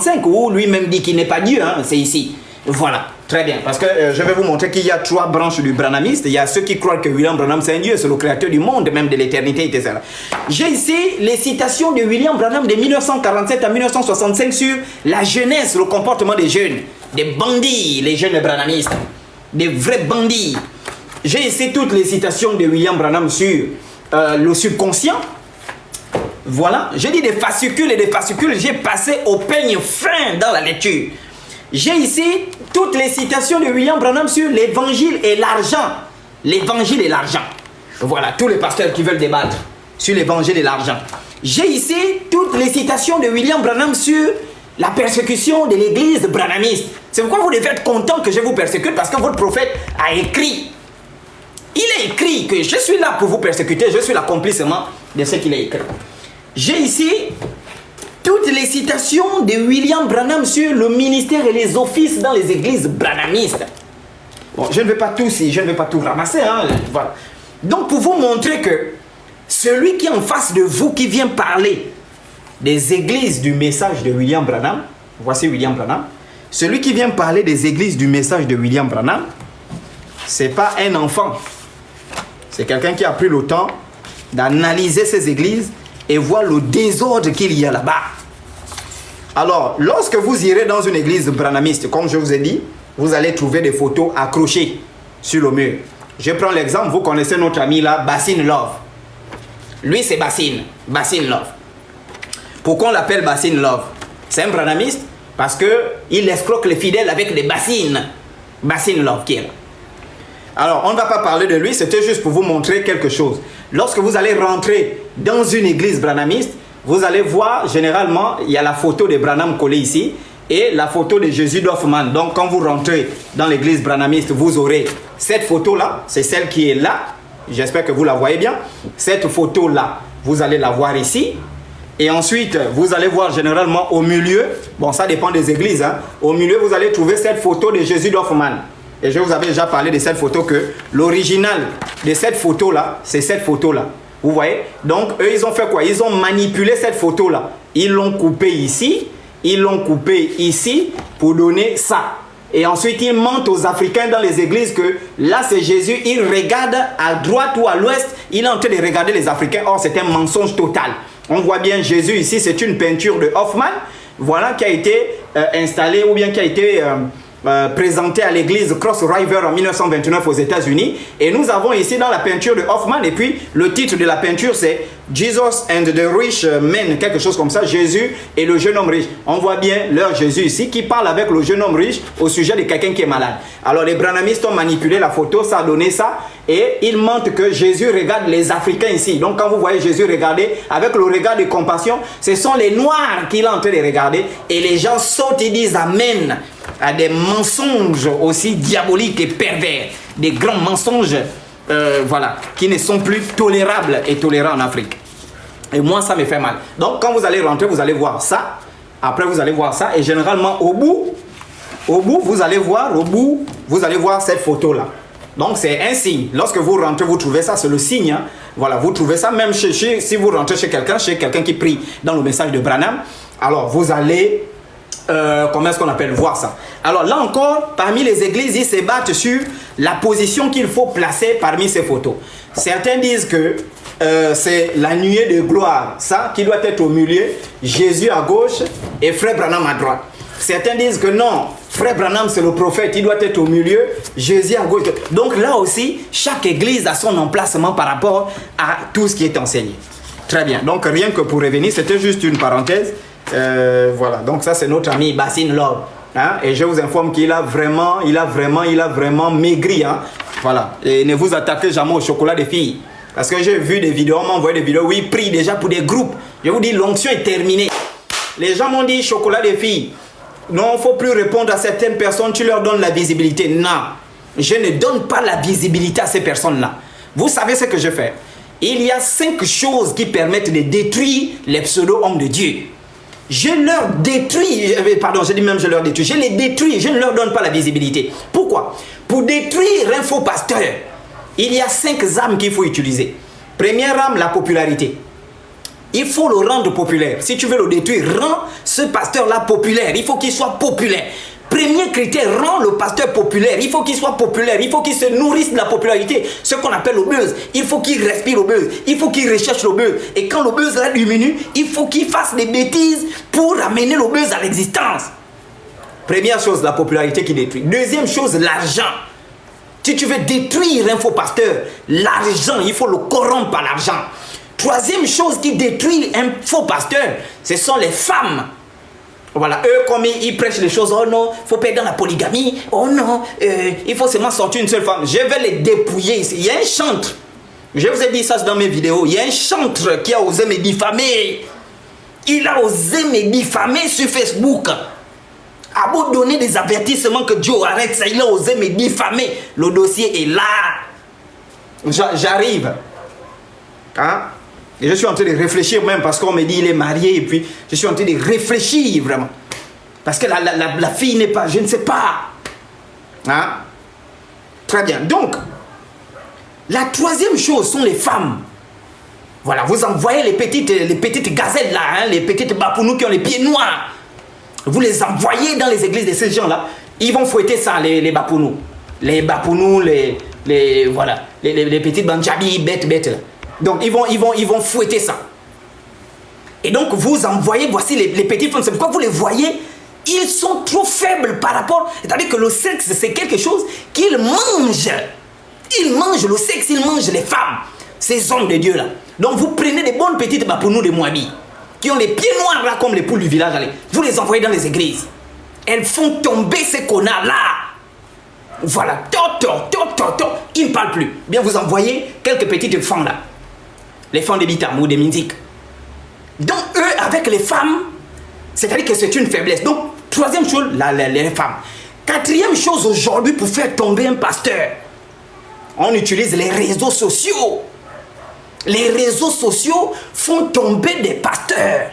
5 où lui-même dit qu'il n'est pas Dieu, hein, c'est ici. Voilà, très bien. Parce que je vais vous montrer qu'il y a 3 branches du branhamisme. Il y a ceux qui croient que William Branham c'est un Dieu, c'est le créateur du monde, même de l'éternité, etc. J'ai ici les citations de William Branham de 1947 à 1965 sur la jeunesse, le comportement des jeunes, des bandits, les jeunes branhamistes, des vrais bandits. J'ai ici toutes les citations de William Branham sur le subconscient. Voilà, j'ai dit des fascicules et des fascicules, j'ai passé au peigne fin dans la lecture. J'ai ici toutes les citations de William Branham sur l'évangile et l'argent. L'évangile et l'argent. Voilà, tous les pasteurs qui veulent débattre sur l'évangile et l'argent. J'ai ici toutes les citations de William Branham sur la persécution de l'église branhamiste. C'est pourquoi vous devez être content que je vous persécute, parce que votre prophète a écrit. Il a écrit que je suis là pour vous persécuter, je suis l'accomplissement de ce qu'il a écrit. J'ai ici toutes les citations de William Branham sur le ministère et les offices dans les églises branhamistes. Bon, je ne vais pas tout ramasser, hein, voilà. Donc pour vous montrer que celui qui est en face de vous, qui vient parler des églises du message de William Branham, voici William Branham, celui qui vient parler des églises du message de William Branham, c'est pas un enfant, c'est quelqu'un qui a pris le temps d'analyser ces églises et voir le désordre qu'il y a là-bas. Alors, lorsque vous irez dans une église branhamiste, comme je vous ai dit, vous allez trouver des photos accrochées sur le mur. Je prends l'exemple, vous connaissez notre ami là, Bassin Love. Lui, c'est Bassin Love. Pourquoi on l'appelle Bassin Love? C'est un branhamiste parce qu'il escroque les fidèles avec des bassines. Bassin Love qui est là. Alors, on ne va pas parler de lui, c'était juste pour vous montrer quelque chose. Lorsque vous allez rentrer dans une église branhamiste, vous allez voir, généralement, il y a la photo de Branham collée ici et la photo de Jésus d'Hoffman. Donc, quand vous rentrez dans l'église branhamiste, vous aurez cette photo-là, c'est celle qui est là. J'espère que vous la voyez bien. Cette photo-là, vous allez la voir ici. Et ensuite, vous allez voir généralement au milieu, bon, ça dépend des églises, hein, au milieu, vous allez trouver cette photo de Jésus d'Hoffman. Et je vous avais déjà parlé de cette photo, que l'original de cette photo-là, c'est cette photo-là. Vous voyez? Donc, eux, ils ont fait quoi? Ils ont manipulé cette photo-là. Ils l'ont coupée ici, ils l'ont coupée ici pour donner ça. Et ensuite, ils mentent aux Africains dans les églises que là, c'est Jésus. Il regarde à droite ou à l'ouest. Il est en train de regarder les Africains. Or, c'est un mensonge total. On voit bien Jésus ici, c'est une peinture de Hoffman. Voilà, qui a été installée ou bien qui a été... présenté à l'église Cross River en 1929 aux États-Unis. Et nous avons ici dans la peinture de Hoffman, et puis le titre de la peinture c'est Jesus and the Rich Man, quelque chose comme ça, Jésus et le jeune homme riche. On voit bien leur Jésus ici qui parle avec le jeune homme riche au sujet de quelqu'un qui est malade. Alors les branhamistes ont manipulé la photo, ça a donné ça, et ils mentent que Jésus regarde les Africains ici. Donc quand vous voyez Jésus regarder avec le regard de compassion, ce sont les Noirs qu'il est en train de regarder, et les gens sautent et disent Amen à des mensonges aussi diaboliques et pervers, des grands mensonges voilà, qui ne sont plus tolérables et tolérants en Afrique. Et moi, ça me fait mal. Donc, quand vous allez rentrer, vous allez voir ça. Après, vous allez voir ça. Et généralement, au bout, vous allez voir, cette photo-là. Donc, c'est un signe. Lorsque vous rentrez, vous trouvez ça, c'est le signe. Hein. Voilà, vous trouvez ça même si vous rentrez chez quelqu'un qui prie dans le message de Branham. Alors, vous allez... comment est-ce qu'on appelle voir ça? Alors là encore, parmi les églises, ils se battent sur la position qu'il faut placer parmi ces photos. Certains disent que c'est la nuée de gloire, ça qui doit être au milieu, Jésus à gauche et Frère Branham à droite. Certains disent que non, Frère Branham c'est le prophète, il doit être au milieu, Jésus à gauche. Donc là aussi, chaque église a son emplacement par rapport à tout ce qui est enseigné. Très bien, donc rien que pour revenir, c'était juste une parenthèse. Voilà, donc ça c'est notre ami Bassin Love, hein? Et je vous informe qu'il a vraiment maigri, hein? Voilà, et ne vous attaquez jamais au chocolat des filles, parce que j'ai vu des vidéos, on m'a envoyé des vidéos où ils prient déjà pour des groupes. Je vous dis, l'onction est terminée. Les gens m'ont dit chocolat des filles, non, il ne faut plus répondre à certaines personnes, tu leur donnes la visibilité. Non, je ne donne pas la visibilité à ces personnes-là. Vous savez ce que je fais? Il y a 5 choses qui permettent de détruire les pseudo-hommes de Dieu. Je leur détruis, pardon, je dis même je leur détruis, je les détruis, je ne leur donne pas la visibilité. Pourquoi? Pour détruire un faux pasteur, il y a 5 armes qu'il faut utiliser. Première arme, la popularité. Il faut le rendre populaire. Si tu veux le détruire, rends ce pasteur-là populaire. Il faut qu'il soit populaire. Premier critère, rend le pasteur populaire. Il faut qu'il soit populaire. Il faut qu'il se nourrisse de la popularité. Ce qu'on appelle le buzz. Il faut qu'il respire le buzz. Il faut qu'il recherche le buzz. Et quand le buzz là diminue, il faut qu'il fasse des bêtises pour amener le buzz à l'existence. Première chose, la popularité qui détruit. Deuxième chose, l'argent. Si tu veux détruire un faux pasteur, l'argent, il faut le corrompre par l'argent. Troisième chose qui détruit un faux pasteur, ce sont les femmes. Voilà, eux, comme ils prêchent les choses, oh non, il faut perdre dans la polygamie, oh non, il faut seulement sortir une seule femme. Je vais les dépouiller ici. Il y a un chantre, je vous ai dit ça dans mes vidéos, il y a un chantre qui a osé me diffamer. Il a osé me diffamer sur Facebook. A beau donner des avertissements que Dieu arrête ça, il a osé me diffamer. Le dossier est là. J'arrive. Hein? Et je suis en train de réfléchir même parce qu'on me dit il est marié et puis je suis en train de réfléchir vraiment. Parce que la fille n'est pas, je ne sais pas. Hein? Très bien. Donc, la troisième chose sont les femmes. Voilà, vous envoyez les petites gazelles là, hein, les petites bapounous qui ont les pieds noirs. Vous les envoyez dans les églises de ces gens-là. Ils vont fouetter ça, les bapounous. Les bapounous, voilà, les petites banjabis bêtes là. Donc, ils vont fouetter ça. Et donc, vous envoyez, voici les petites femmes. C'est pourquoi vous les voyez, ils sont trop faibles par rapport... C'est-à-dire que le sexe, c'est quelque chose qu'ils mangent. Ils mangent le sexe, ils mangent les femmes. Ces hommes de Dieu là. Donc, vous prenez des bonnes petites bapounous de Moabi, qui ont les pieds noirs là, comme les poules du village. Allez. Vous les envoyez dans les églises. Elles font tomber ces connards là. Voilà. Ils ne parlent plus. Bien, vous envoyez quelques petites femmes là. Les femmes de Bitam ou des Minzik. Donc, eux, avec les femmes, c'est-à-dire que c'est une faiblesse. Donc, troisième chose, les femmes. Quatrième chose aujourd'hui, pour faire tomber un pasteur, on utilise les réseaux sociaux. Les réseaux sociaux font tomber des pasteurs.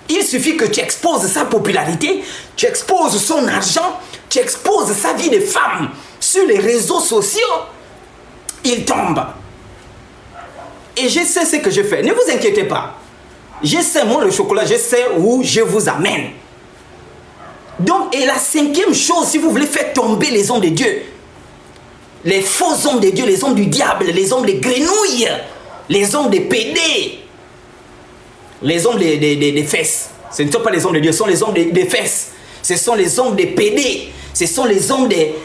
Il suffit que tu exposes sa popularité, tu exposes son argent, tu exposes sa vie de femme sur les réseaux sociaux, il tombe. Et je sais ce que je fais. Ne vous inquiétez pas. Je sais, moi, le chocolat, je sais où je vous amène. Donc, et la cinquième chose, si vous voulez faire tomber les hommes de Dieu, les faux hommes de Dieu, les hommes du diable, les hommes des grenouilles, les hommes des PD, les hommes des fesses. Ce ne sont pas les hommes de Dieu, ce sont les hommes des fesses. Ce sont les hommes des PD. Ce sont les hommes des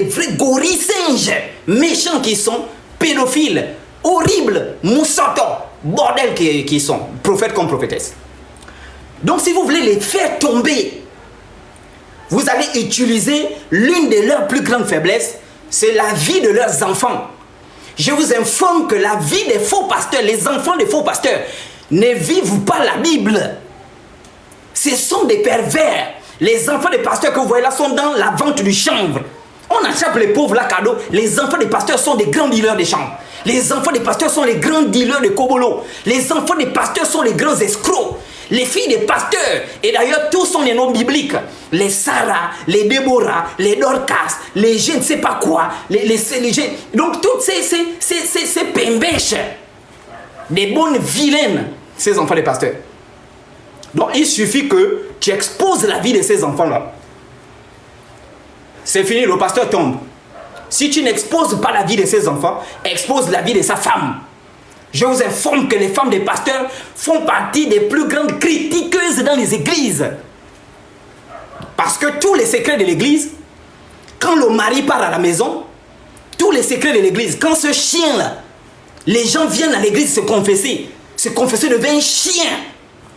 vrais gorilles singes, méchants qui sont pédophiles, horribles, moussato, bordel qui sont, prophètes comme prophétesses. Donc si vous voulez les faire tomber, vous allez utiliser l'une de leurs plus grandes faiblesses, c'est la vie de leurs enfants. Je vous informe que la vie des faux pasteurs, les enfants des faux pasteurs, ne vivent pas la Bible. Ce sont des pervers. Les enfants des pasteurs que vous voyez là sont dans la vente du chanvre. On attrape les pauvres là cadeau. Les enfants des pasteurs sont des grands dealers de chanvre. Les enfants des pasteurs sont les grands dealers de Kobolo. Les enfants des pasteurs sont les grands escrocs. Les filles des pasteurs, et d'ailleurs tous sont les noms bibliques. Les Sarah, les Déborah, les Dorcas, les je ne sais pas quoi, les donc toutes ces pembèches, des bonnes vilaines, ces enfants des pasteurs. Donc il suffit que tu exposes la vie de ces enfants-là. C'est fini, le pasteur tombe. Si tu n'exposes pas la vie de ses enfants, expose la vie de sa femme. Je vous informe que les femmes des pasteurs font partie des plus grandes critiqueuses dans les églises. Parce que tous les secrets de l'église, quand le mari part à la maison, tous les secrets de l'église, quand ce chien-là, les gens viennent à l'église se confesser devient un chien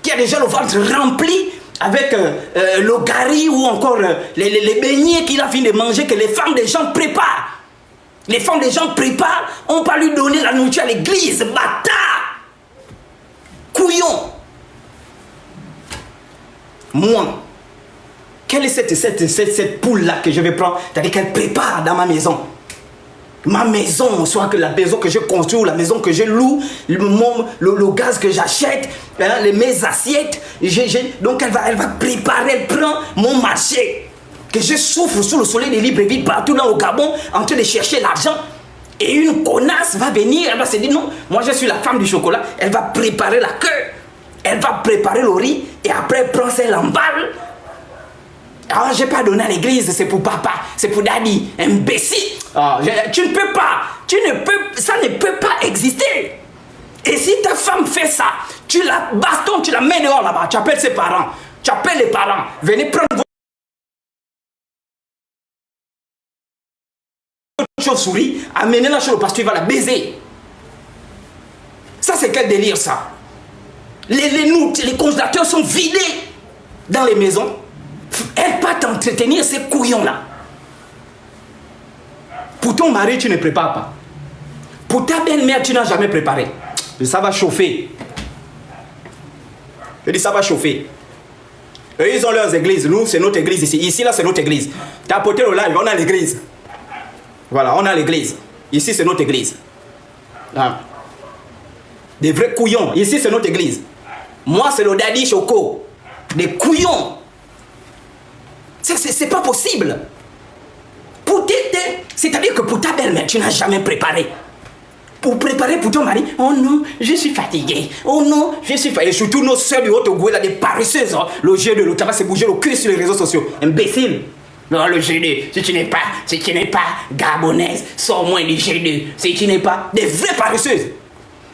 qui a déjà le ventre rempli avec le gari ou encore les beignets qu'il a fini de manger, que les femmes des gens préparent. Les femmes des gens préparent, on ne va pas lui donner la nourriture à l'église, bâtard, couillon. Moi, quelle est cette poule-là que je vais prendre, c'est-à-dire qu'elle prépare dans ma maison. Ma maison, soit que la maison que je construis ou la maison que je loue, le gaz que j'achète, hein, mes assiettes, donc elle va préparer, elle prend mon marché. Que je souffre sous le soleil de Libreville partout dans le Gabon en train de chercher l'argent. Et une connasse va venir, elle va se dire non, moi je suis la femme du chocolat, elle va préparer la queue Elle va préparer le riz et après elle prend ses lamballe. Ah, j'ai pas donné à l'église, c'est pour papa, c'est pour daddy, imbécile. Ah, tu ne peux pas, ça ne peut pas exister. Et si ta femme fait ça, tu la bastonnes, tu la mets dehors là-bas, tu appelles ses parents, tu appelles les parents, venez prendre votre chauve-souris, amenez-la chez le pasteur, il va la baiser. Ça, c'est quel délire, ça? Les congélateurs sont vidés dans les maisons. Elle va t'entretenir ces couillons-là. Pour ton mari, tu ne prépares pas. Pour ta belle-mère, tu n'as jamais préparé. Ça va chauffer. Je dis, ça va chauffer. Eux, ils ont leurs églises. Nous, c'est notre église ici. Ici, là, c'est notre église. Tu as apporté le live, on a l'église. Voilà, on a l'église. Ici, c'est notre église. Là. Des vrais couillons. Ici, c'est notre église. Moi, c'est le daddy Choco. Des couillons. C'est pas possible. C'est-à-dire que pour ta belle-mère, tu n'as jamais préparé. Pour préparer pour ton mari, oh non, je suis fatigué. Oh non, je suis fatigué. Et surtout nos soeurs du Haut-Togo, là, des paresseuses. Hein. Le jeu de l'autre, c'est bouger le cul sur les réseaux sociaux. Imbécile. Non, le G2, si tu n'es pas gabonaise, sors-moi du G2. Si tu n'es pas des vraies paresseuses.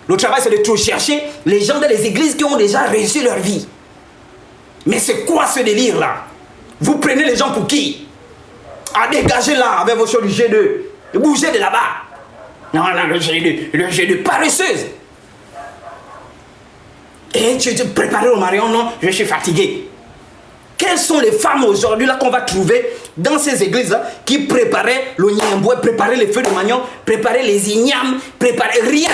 Le travail, c'est de tout chercher les gens dans les églises qui ont déjà réussi leur vie. Mais c'est quoi ce délire-là? Vous prenez les gens pour qui? À dégager là avec vos choses du G2. Et bougez de là-bas. Non, non, le G2 paresseuse. Et tu te prépares au mari, oh non, je suis fatigué. Quelles sont les femmes aujourd'hui là qu'on va trouver dans ces églises là qui préparaient le niamboué, préparaient les feux de manioc, préparaient les ignames, préparaient rien?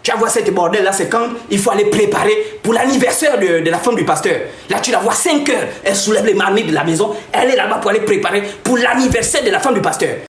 Tu vas voir cette bordel là, c'est quand il faut aller préparer pour l'anniversaire de la femme du pasteur. Là tu la vois 5 heures, elle soulève les marmites de la maison, elle est là-bas pour aller préparer pour l'anniversaire de la femme du pasteur.